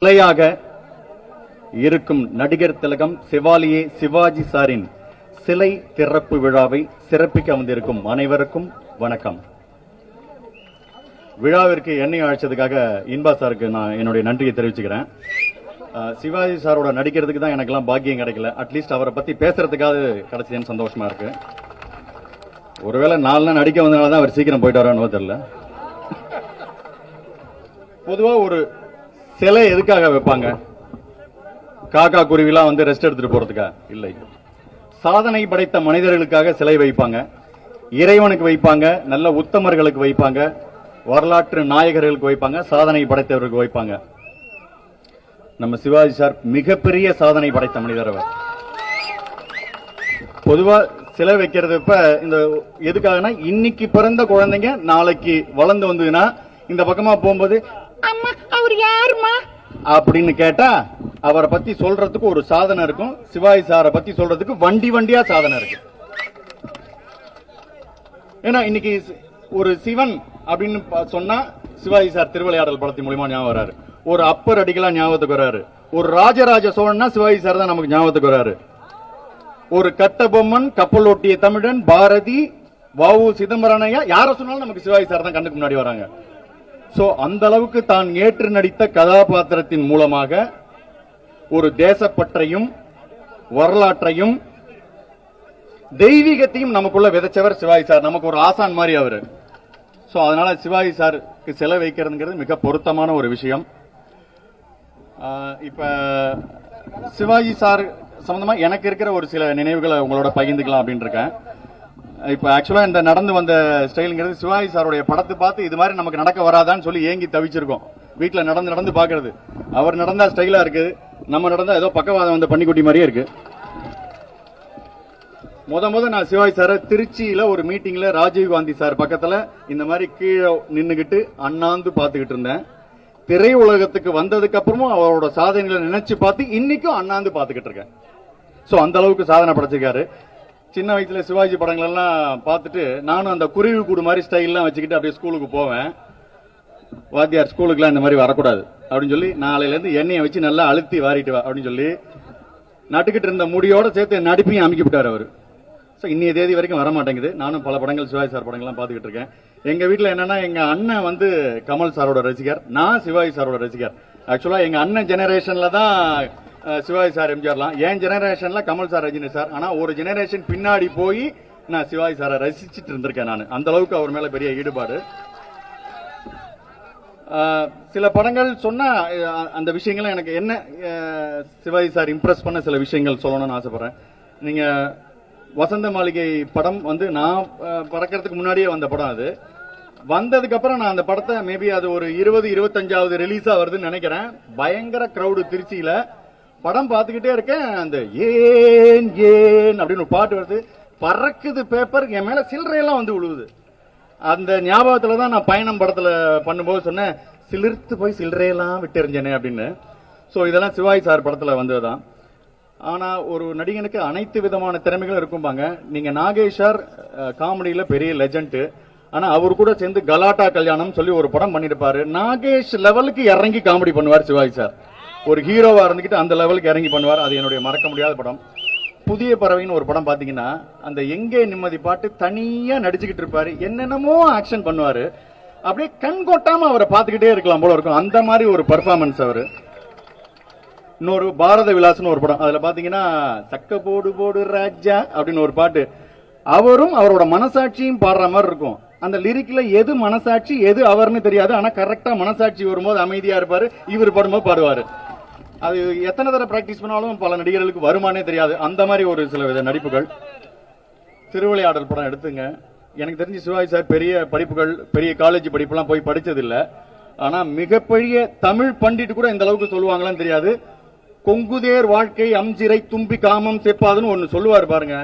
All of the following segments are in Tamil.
சிலையாக இருக்கும் நடிகர் திலகம் செவாலியே சிவாஜி சாரின் சிலை திறப்பு விழாவை சிறப்பிக்க வந்திருக்கும் அனைவருக்கும் வணக்கம். விழாவிற்கு என்னை அழைச்சதுக்காக இன்பா சாருக்கு நான் என்னுடைய நன்றியை தெரிவிச்சுக்கிறேன். சிவாஜி சாரோட நடிக்கிறதுக்கு தான் எனக்கெல்லாம் பாக்கியம் கிடைக்கல, அட்லீஸ்ட் அவரை பத்தி பேசுறதுக்காக கிடைச்சதுன்னு சந்தோஷமா இருக்கு. ஒருவேளை 4 நாள் நடிக்க வந்தனால தான் அவர் சீக்கிரம் போயிட்டு வரான்னு தெரியல. பொதுவா ஒரு சிலை எதுக்காக வைப்பாங்க? காக்கா குருவிலாம் வந்து ரெஸ்ட் எடுத்துட்டு போறதுக்கா? இல்லை. சாதனை படைத்த மனிதர்களுக்காக சிலை வைப்பாங்க, இறைவனுக்கு வைப்பாங்க, நல்ல உத்தமர்களுக்கு வைப்பாங்க, வரலாற்று நாயகர்களுக்கு வைப்பாங்க, சாதனை படைத்தவர்களுக்கு வைப்பாங்க. நம்ம சிவாஜி சார் மிகப்பெரிய சாதனை படைத்த மனிதர். அவர் பொதுவா சிலை வைக்கிறது இப்ப இந்த எதுக்காகனா, இன்னைக்கு பிறந்த குழந்தைங்க நாளைக்கு வளர்ந்து வந்ததுன்னா இந்த பக்கமா போகும்போது அம்மா அவர் யாருமா அப்படின்னு கேட்டா அவரை பத்தி சொல்றதுக்கு ஒரு சாதனை இருக்கும். சிவாஜி சாரை பத்தி சொல்றதுக்கு வண்டி வண்டியா சாதனை இருக்கு. ஏன்னா இன்னைக்கு ஒரு சிவன் அப்படின்னு சொன்னா சிவாஜி சார் திருவிளையாடல் படத்தின் மூலமா ஞாபகம் வராரு. ஒரு அப்பர் அடிகளா ஞாபகத்துக்கு வராரு. ஒரு ராஜராஜ சோழன்னா சிவாஜி சார் தான் நமக்கு ஞாபகத்துக்கு வராரு. ஒரு கட்டபொம்மன், கப்பலோட்டிய தமிழன், பாரதி, வ.உ. சிதம்பரனையா யார சொன்னாலும் நமக்கு சிவாஜி சார் தான் கண்ணுக்கு முன்னாடி வராங்க. சோ அந்த அளவுக்கு தான் ஏற்று நடித்த கதாபாத்திரத்தின் மூலமாக ஒரு தேசப்பற்றையும் வரலாற்றையும் தெய்வீகத்தையும் நமக்குள்ள விதைச்சவர் சிவாஜி சார். நமக்கு ஒரு ஆசான் மாதிரி அவரு. சோ அதனால சிவாஜி சாருக்கு சிலை வைக்கிறதுங்கிறது மிக பொருத்தமான ஒரு விஷயம். இப்ப சிவாஜி சார் சம்பந்தமா எனக்கு இருக்கிற ஒரு சில நினைவுகளை உங்களோட பகிர்ந்துக்கலாம் அப்படின்னு இருக்கேன். இப்ப ஆக்சுவலா இந்த நடந்து வந்த ஸ்டைலுங்கிறது சிவாஜி சாருடைய படத்தை பார்த்து இது மாதிரி நமக்கு நடக்க வராதான்னு சொல்லி ஏங்கி தவிச்சிருக்கோம். வீட்டுல நடந்து நடந்து பாக்குறது. அவர் நடந்தா ஸ்டைலா இருக்கு, நம்ம நடந்தா ஏதோ பக்கவாதம் வந்த பன்னிக்குட்டி மாதிரியே இருக்கு. முத நான் சிவாஜி சார திருச்சியில ஒரு மீட்டிங்ல ராஜீவ் காந்தி சார் பக்கத்துல இந்த மாதிரி கீழே நின்னுகிட்டு அண்ணாந்து பாத்துக்கிட்டு இருந்தேன். திரை உலகத்துக்கு வந்ததுக்கு அப்புறமும் அவரோட சாதனைகளை நினைச்சு பார்த்து இன்னைக்கும் அண்ணாந்து பாத்துக்கிட்டு இருக்கேன். சோ அந்த அளவுக்கு சாதனை படைச்சிருக்காரு. சின்ன வயசுல சிவாஜி படங்கள் எல்லாம் பார்த்துட்டு நானும் அந்த குருவி கூடு மாதிரி ஸ்டைல்லாம் வச்சுக்கிட்டு அப்படியே ஸ்கூலுக்கு போவேன். வாத்தியார் ஸ்கூலுக்குலாம் இந்த மாதிரி வரக்கூடாது அப்படின்னு சொல்லி நாளையில இருந்து எண்ணெயை வச்சு நல்லா அழுத்தி வாரிட்டு வா அப்படின்னு சொல்லி நட்டுக்கிட்டு இருந்த முடியோட சேர்த்து நடிப்பையும் அமைக்கி விட்டார் அவரு. இன்னைய தேதி வரைக்கும் வர மாட்டேங்குது. நானும் பல படங்கள் சிவாஜி சார் படங்கள்லாம் பாத்துக்கிட்டு இருக்கேன். எங்க வீட்டுல என்னன்னா, எங்க அண்ணன் வந்து கமல் சாரோட ரசிகர், நான் சிவாஜி சாரோட ரசிகர். ஆக்சுவலா எங்க அண்ணன் ஜெனரேஷன்ல தான் சிவாஜி சார், எம்ஜிஆர்லாம். என் ஜெனரேஷன்ல கமல் சார், ரஜினி சார். ஆனா ஒரு ஜெனரேஷன் பின்னாடி போய் நான் சிவாஜி சாரை ரசிச்சுட்டு இருந்திருக்கேன். நான் அந்த அளவுக்கு அவர் மேல பெரிய ஈடுபாடு. சில படங்கள் சொன்னா அந்த விஷயங்கள் எனக்கு என்ன சிவாஜி சார் இம்ப்ரெஸ் பண்ண சில விஷயங்கள் சொல்லணும்னு ஆசைப்படுறேன். நீங்க வசந்த மாளிகை படம் வந்து நான் பறக்கிறதுக்கு முன்னாடியே வந்த படம். அது வந்ததுக்கு அப்புறம் நான் அந்த படத்தை மேபி அது ஒரு 20-25வது ரிலீஸா வருதுன்னு நினைக்கிறேன். பயங்கர கிரௌடு திருச்சியில. படம் பார்த்துக்கிட்டே இருக்கேன். அந்த ஏன் ஏன் அப்படின்னு ஒரு பாட்டு வருது. பறக்குது பேப்பர், என் மேல சில்லறையெல்லாம் வந்து விழுவுது. அந்த ஞாபகத்துல தான் நான் பயணம் படத்துல பண்ணும்போது சொன்னேன், சிலிர்த்து போய் சில்லறையெல்லாம் விட்டு எறிஞ்சனே அப்படின்னு. சோ இதெல்லாம் சிவாஜி சார் படத்துல வந்ததுதான். ஆனா ஒரு நடிகனுக்கு அனைத்து விதமான திறமைகளும் இருக்கும்பாங்க. நீங்க நாகேஷ் சார் காமெடியில பெரிய லெஜண்ட். ஆனா அவர் கூட சேர்ந்து கலாட்டா கல்யாணம் சொல்லி ஒரு படம் பண்ணிருப்பாரு. நாகேஷ் லெவலுக்கு இறங்கி காமெடி பண்ணுவார் சிவாஜி சார். ஒரு ஹீரோவா இருந்துகிட்டு அந்த லெவலுக்கு இறங்கி பண்ணுவார். அது என்னுடைய மறக்க முடியாத படம். புதிய பறவைன்னு ஒரு படம் பாத்தீங்கன்னா, அந்த எங்கே நிம்மதி பாட்டு தனியா நடிச்சுக்கிட்டு இருப்பாரு, என்னென்னமோ ஆக்ஷன் பண்ணுவாரு. அப்படியே கண் கொட்டாம அவரை பார்த்துக்கிட்டே இருக்கலாம் போல இருக்கும். அந்த மாதிரி ஒரு பெர்ஃபார்மன்ஸ் அவரு. இன்னொரு பாரத விலாசன்னு ஒரு படம், அதுல பாத்தீங்கன்னா சக்க போடு போடு ராஜா அப்படின்னு ஒரு பாட்டு. அவரும் அவரோட மனசாட்சியும் பாடுற மாதிரி இருக்கும். அந்த லிரிக்ல எது மனசாட்சி எது அவர்னு தெரியாது. ஆனா கரெக்டா மனசாட்சி வரும்போது அமைதியா இருப்பாரு, இவர் பாடும்போது பாடுவாரு. அது எத்தனை தடவை பிராக்டிஸ் பண்ணாலும் பல நடிகர்களுக்கு வருமானே தெரியாது. அந்த மாதிரி ஒரு சில வித நடிப்புகள். திருவிளையாடல் படம் எடுத்துங்க. எனக்கு தெரிஞ்சு சிவாஜி சார் பெரிய படிப்புகள், பெரிய காலேஜ் படிப்புலாம் போய் படிச்சது இல்ல. ஆனா மிகப்பெரிய தமிழ் பண்டிட் கூட இந்த அளவுக்கு சொல்லுவாங்களான்னு தெரியாது. கொங்குதேர் வாழ்க்கை அம்சிரை தும்பி காமம் செப்பாதுன்னு ஒன்னு சொல்லுவார் பாருங்க.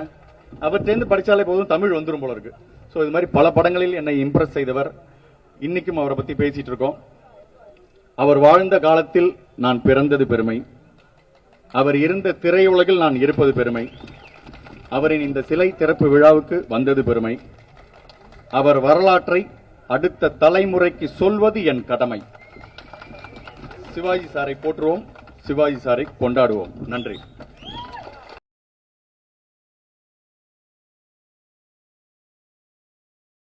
அவர் சேர்ந்து படிச்சாலே போதும் தமிழ் வந்துரும் போல இருக்கு. சோ இது மாதிரி பல படங்களில் என்னை இம்ப்ரெஸ் செய்தவர். இன்னைக்கும் அவரை பத்தி பேசிட்டு இருக்கோம். அவர் வாழ்ந்த காலத்தில் நான் பிறந்தது பெருமை. அவர் இருந்த திரையுலகில் நான் இருப்பது பெருமை. அவரின் இந்த சிலை திறப்பு விழாவுக்கு வந்தது பெருமை. அவர் வரலாற்றை அடுத்த தலைமுறைக்கு சொல்வது என் கடமை. சிவாஜி சாரை போற்றுவோம், சிவாஜி சாரை கொண்டாடுவோம். நன்றி.